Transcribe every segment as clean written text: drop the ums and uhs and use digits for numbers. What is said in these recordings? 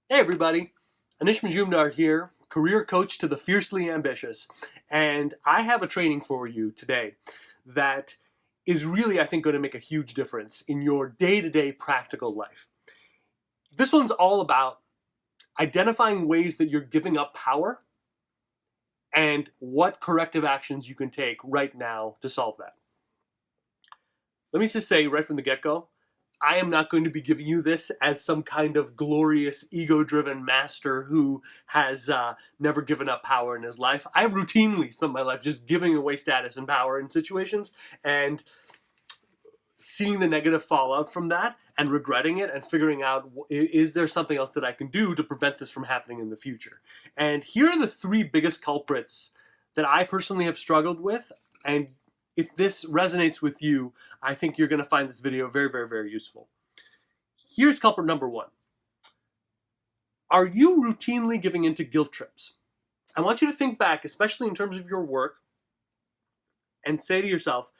Hey everybody, Anish Majumdar here, career coach to the fiercely ambitious, and I have a training for you today that is really, I think, going to make a huge difference in your day-to-day practical life. This one's all about identifying ways that you're giving up power and what corrective actions you can take right now to solve that. Let me just say right from the get-go, I am not going to be giving you this as some kind of glorious, ego-driven master who has never given up power in his life. I have routinely spent my life just giving away status and power in situations and seeing the negative fallout from that and regretting it and figuring out, is there something else that I can do to prevent this from happening in the future? And here are the three biggest culprits that I personally have struggled with. And if this resonates with you, I think you're going to find this video very, very, very useful. Here's culprit number one. Are you routinely giving into guilt trips? I want you to think back, especially in terms of your work, and say to yourself,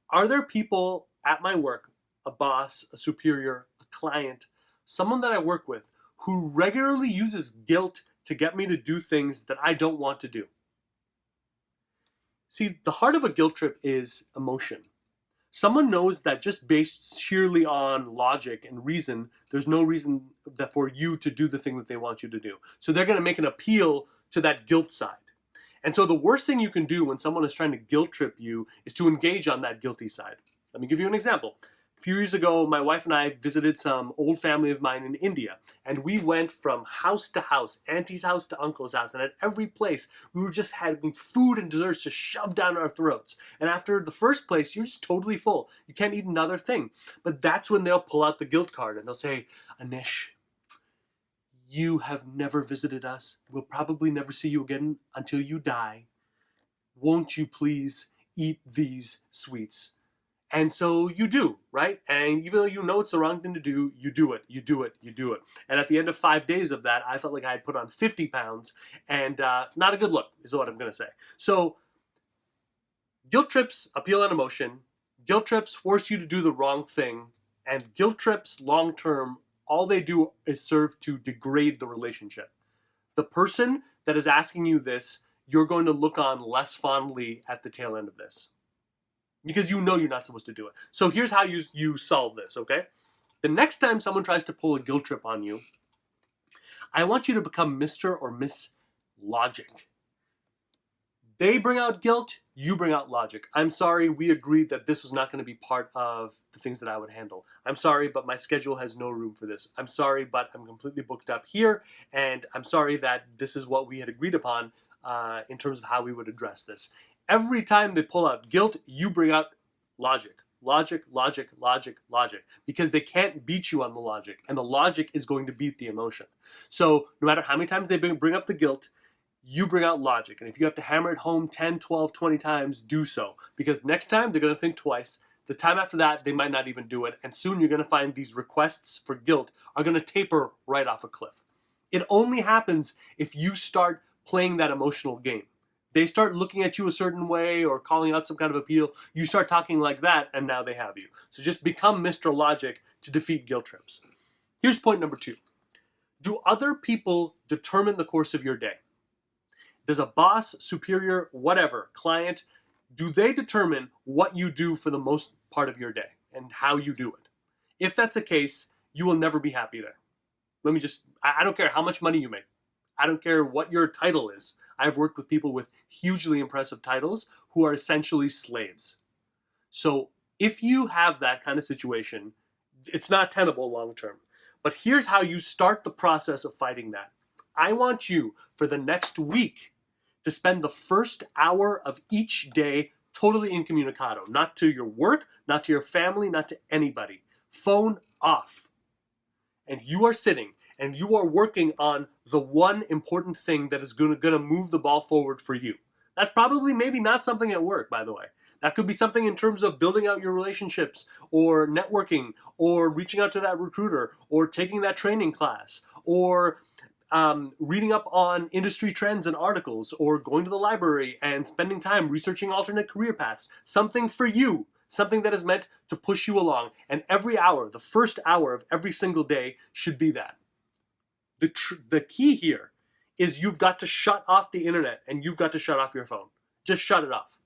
are there people at my work, a boss, a superior, a client, someone that I work with, who regularly uses guilt to get me to do things that I don't want to do? See, the heart of a guilt trip is emotion. Someone knows that just based sheerly on logic and reason, there's no reason that for you to do the thing that they want you to do. So they're going to make an appeal to that guilt side. And so the worst thing you can do when someone is trying to guilt trip you is to engage on that guilty side. Let me give you an example. A few years ago, my wife and I visited some old family of mine in India, and we went from house to house, auntie's house to uncle's house, and at every place, we were just having food and desserts just shoved down our throats. And after the first place, you're just totally full. You can't eat another thing. But that's when they'll pull out the guilt card, and they'll say, Anish, you have never visited us. We'll probably never see you again until you die. Won't you please eat these sweets? And so you do, right? And even though you know it's the wrong thing to do, you do it, you do it, you do it. And at the end of 5 days of that, I felt like I had put on 50 pounds, and not a good look is what I'm going to say. So guilt trips appeal on emotion. Guilt trips force you to do the wrong thing. And guilt trips, long term, all they do is serve to degrade the relationship. The person that is asking you this, you're going to look on less fondly at the tail end of this, because you know you're not supposed to do it. So here's how you solve this, okay? The next time someone tries to pull a guilt trip on you, I want you to become Mr. or Miss Logic. They bring out guilt, you bring out logic. I'm sorry, we agreed that this was not going to be part of the things that I would handle. I'm sorry, but my schedule has no room for this. I'm sorry, but I'm completely booked up here, and I'm sorry that this is what we had agreed upon in terms of how we would address this. Every time they pull out guilt, you bring out logic. Logic, logic, logic, logic. Because they can't beat you on the logic, and the logic is going to beat the emotion. So no matter how many times they bring up the guilt, you bring out logic. And if you have to hammer it home 10, 12, 20 times, do so. Because next time, they're going to think twice. The time after that, they might not even do it. And soon you're going to find these requests for guilt are going to taper right off a cliff. It only happens if you start playing that emotional game. They start looking at you a certain way or calling out some kind of appeal. You start talking like that, and now they have you. So just become Mr. Logic to defeat guilt trips. Here's point number two. Do other people determine the course of your day? Does a boss, superior, whatever, client, do they determine what you do for the most part of your day and how you do it? If that's the case, you will never be happy there. I don't care how much money you make. I don't care what your title is. I've worked with people with hugely impressive titles who are essentially slaves. So if you have that kind of situation, it's not tenable long term. But here's how you start the process of fighting that. I want you, for the next week, to spend the first hour of each day totally incommunicado. Not to your work, not to your family, not to anybody. Phone off. And you are sitting and you are working on the one important thing that is going to move the ball forward for you. That's probably maybe not something at work, by the way. That could be something in terms of building out your relationships or networking or reaching out to that recruiter or taking that training class or reading up on industry trends and articles or going to the library and spending time researching alternate career paths. Something for you. Something that is meant to push you along. And every hour, the first hour of every single day should be that. The key here is you've got to shut off the internet and you've got to shut off your phone. Just shut it off.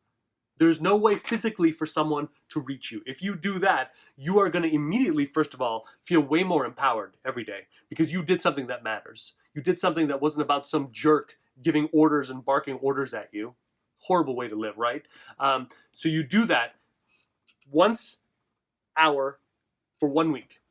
There's no way physically for someone to reach you. If you do that, you are going to immediately, first of all, feel way more empowered every day because you did something that matters. You did something that wasn't about some jerk giving orders and barking orders at you. Horrible way to live, right? So you do that once hour for 1 week.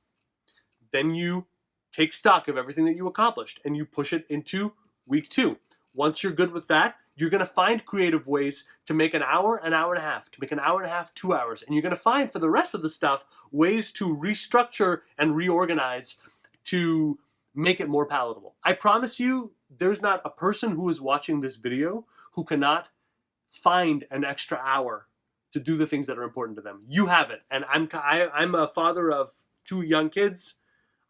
Then you take stock of everything that you accomplished and you push it into week 2. Once you're good with that, you're going to find creative ways to make an hour and a half, to make an hour and a half, 2 hours. And you're going to find for the rest of the stuff ways to restructure and reorganize to make it more palatable. I promise you, there's not a person who is watching this video who cannot find an extra hour to do the things that are important to them. You have it. And I'm a father of 2 young kids.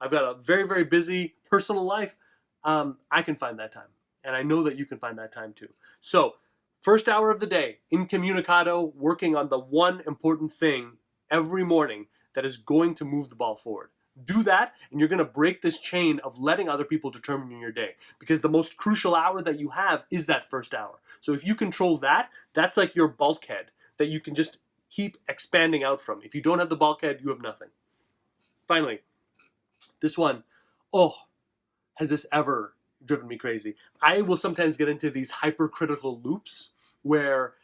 I've got a very, very busy personal life. I can find that time. And I know that you can find that time too. So, first hour of the day, incommunicado, working on the one important thing every morning that is going to move the ball forward. Do that, and you're going to break this chain of letting other people determine your day. Because the most crucial hour that you have is that first hour. So if you control that, that's like your bulkhead that you can just keep expanding out from. If you don't have the bulkhead, you have nothing. Finally, this one, has this ever driven me crazy? I will sometimes get into these hypercritical loops where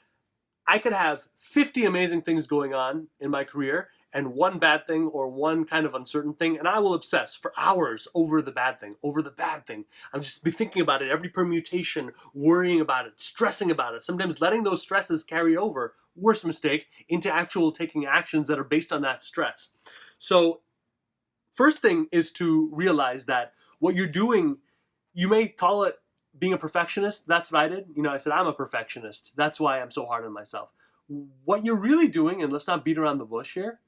I could have 50 amazing things going on in my career and one bad thing or one kind of uncertain thing, and I will obsess for hours over the bad thing, I'm just be thinking about it, every permutation, worrying about it, stressing about it, sometimes letting those stresses carry over, worst mistake, into actual taking actions that are based on that stress. So first thing is to realize that what you're doing, you may call it being a perfectionist. That's what I did. I said, I'm a perfectionist. That's why I'm so hard on myself. What you're really doing, and let's not beat around the bush here,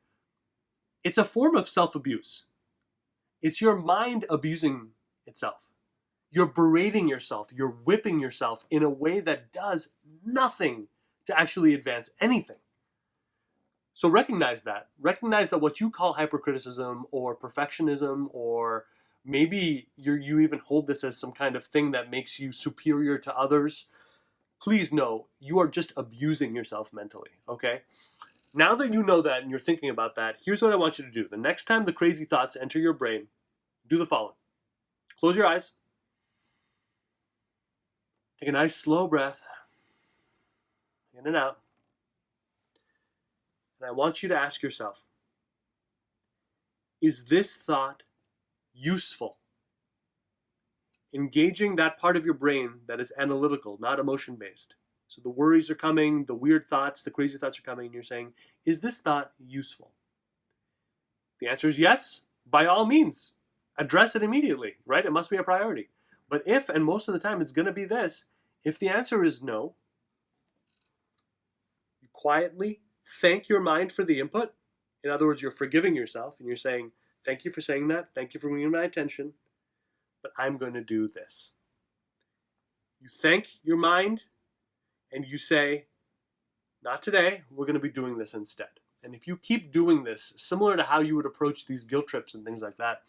it's a form of self-abuse. It's your mind abusing itself. You're berating yourself. You're whipping yourself in a way that does nothing to actually advance anything. So recognize that. Recognize that what you call hypercriticism or perfectionism, or maybe you even hold this as some kind of thing that makes you superior to others. Please know you are just abusing yourself mentally, okay? Now that you know that and you're thinking about that, here's what I want you to do. The next time the crazy thoughts enter your brain, do the following. Close your eyes. Take a nice slow breath. In and out. And I want you to ask yourself, is this thought useful? Engaging that part of your brain that is analytical, not emotion-based. So the worries are coming, the weird thoughts, the crazy thoughts are coming, and you're saying, is this thought useful? If the answer is yes, by all means, address it immediately, right? It must be a priority. But if, and most of the time it's going to be this, if the answer is no, you quietly thank your mind for the input. In other words, you're forgiving yourself and you're saying, thank you for saying that. Thank you for bringing my attention. But I'm going to do this. You thank your mind and you say, not today. We're going to be doing this instead. And if you keep doing this, similar to how you would approach these guilt trips and things like that,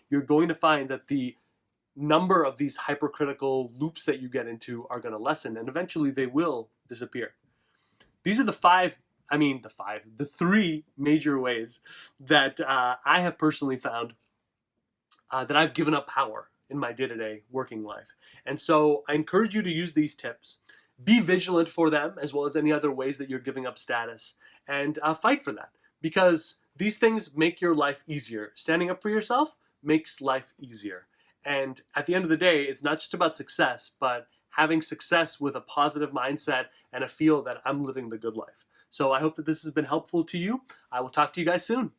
you're going to find that the number of these hypercritical loops that you get into are going to lessen, and eventually they will disappear. These are the three major ways that I have personally found that I've given up power in my day-to-day working life. And so I encourage you to use these tips. Be vigilant for them, as well as any other ways that you're giving up status, and fight for that. Because these things make your life easier. Standing up for yourself makes life easier. And at the end of the day, it's not just about success, but having success with a positive mindset and a feel that I'm living the good life. So I hope that this has been helpful to you. I will talk to you guys soon.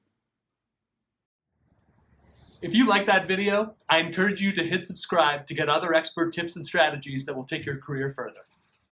If you like that video, I encourage you to hit subscribe to get other expert tips and strategies that will take your career further.